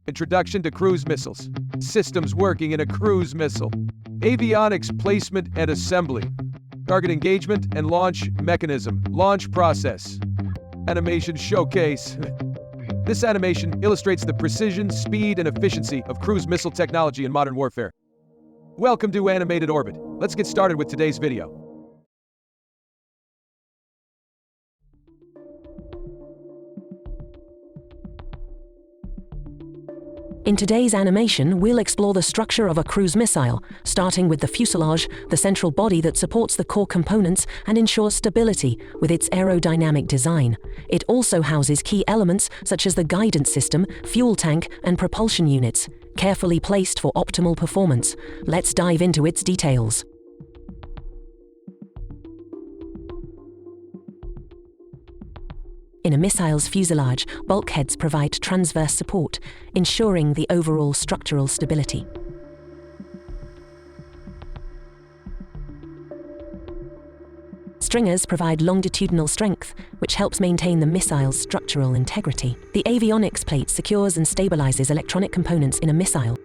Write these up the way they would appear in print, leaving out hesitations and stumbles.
Introduction to cruise missiles. Systems working in a cruise missile. Avionics placement and assembly. Target engagement and launch mechanism. Launch process. Animation showcase. This animation illustrates the precision, speed, and efficiency of cruise missile technology in modern warfare. Welcome to Animated Orbit. Let's get started with today's video. In today's animation, we'll explore the structure of a cruise missile, starting with the fuselage, the central body that supports the core components and ensures stability with its aerodynamic design. It also houses key elements such as the guidance system, fuel tank, and propulsion units, carefully placed for optimal performance. Let's dive into its details. In a missile's fuselage, bulkheads provide transverse support, ensuring the overall structural stability. Stringers provide longitudinal strength, which helps maintain the missile's structural integrity. The avionics plate secures and stabilizes electronic components in a missile.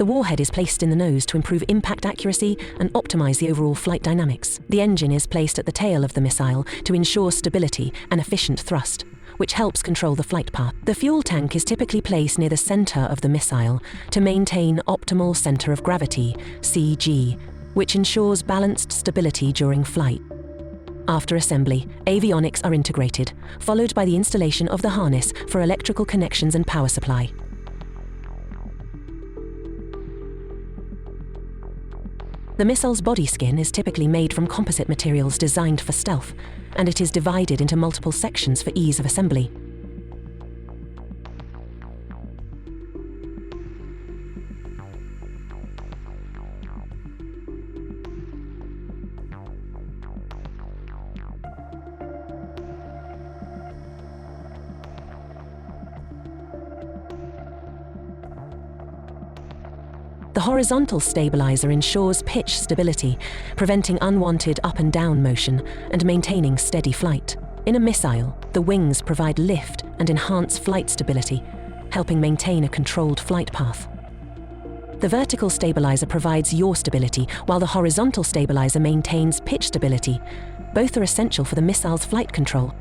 The warhead is placed in the nose to improve impact accuracy and optimize the overall flight dynamics. The engine is placed at the tail of the missile to ensure stability and efficient thrust, which helps control the flight path. The fuel tank is typically placed near the center of the missile to maintain optimal center of gravity, CG, which ensures balanced stability during flight. After assembly, avionics are integrated, followed by the installation of the harness for electrical connections and power supply. The missile's body skin is typically made from composite materials designed for stealth, and it is divided into multiple sections for ease of assembly. The horizontal stabilizer ensures pitch stability, preventing unwanted up and down motion and maintaining steady flight. In a missile, the wings provide lift and enhance flight stability, helping maintain a controlled flight path. The vertical stabilizer provides yaw stability, while the horizontal stabilizer maintains pitch stability. Both are essential for the missile's flight control.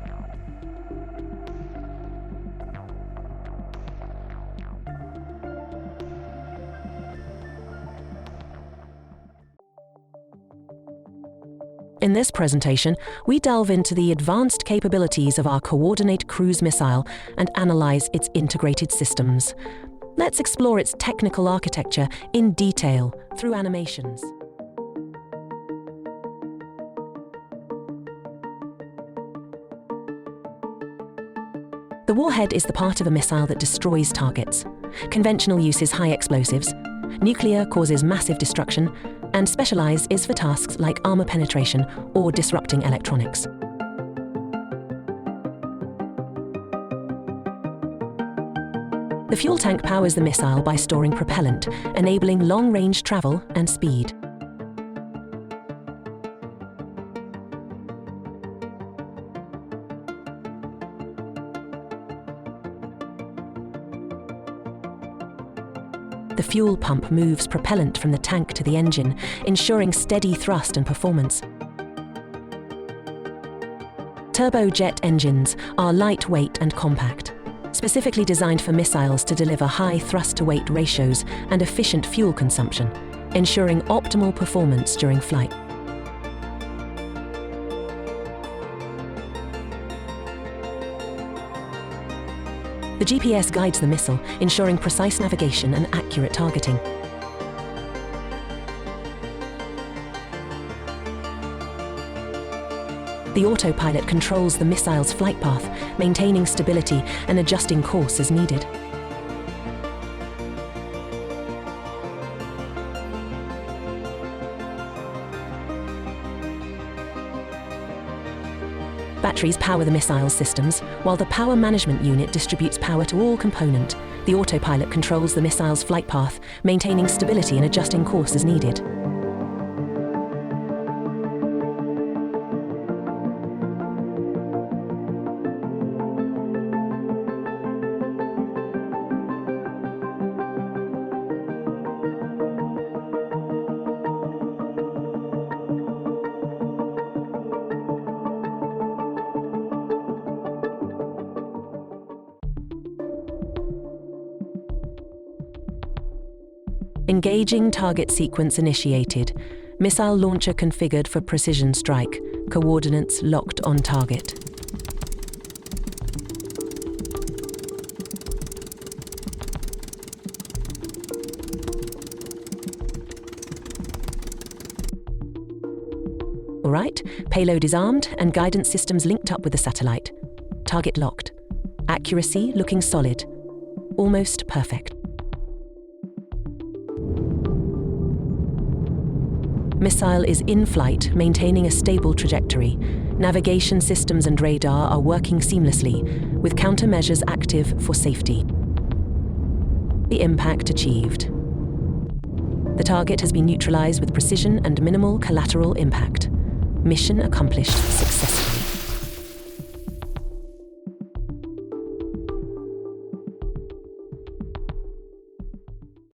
In this presentation, we delve into the advanced capabilities of our Coordinate cruise missile and analyze its integrated systems. Let's explore its technical architecture in detail through animations. The warhead is the part of a missile that destroys targets. Conventional use is high explosives. Nuclear causes massive destruction, and specialized is for tasks like armor penetration or disrupting electronics. The fuel tank powers the missile by storing propellant, enabling long-range travel and speed. The fuel pump moves propellant from the tank to the engine, ensuring steady thrust and performance. Turbojet engines are lightweight and compact, specifically designed for missiles to deliver high thrust-to-weight ratios and efficient fuel consumption, ensuring optimal performance during flight. The GPS guides the missile, ensuring precise navigation and accurate targeting. The autopilot controls the missile's flight path, maintaining stability and adjusting course as needed. Batteries power the missile's systems, while the power management unit distributes power to all components. The autopilot controls the missile's flight path, maintaining stability and adjusting course as needed. Engaging target sequence initiated. Missile launcher configured for precision strike. Coordinates locked on target. All right, payload is armed and guidance systems linked up with the satellite. Target locked. Accuracy looking solid. Almost perfect. Missile is in flight, maintaining a stable trajectory. Navigation systems and radar are working seamlessly, with countermeasures active for safety. The impact achieved. The target has been neutralized with precision and minimal collateral impact. Mission accomplished successfully.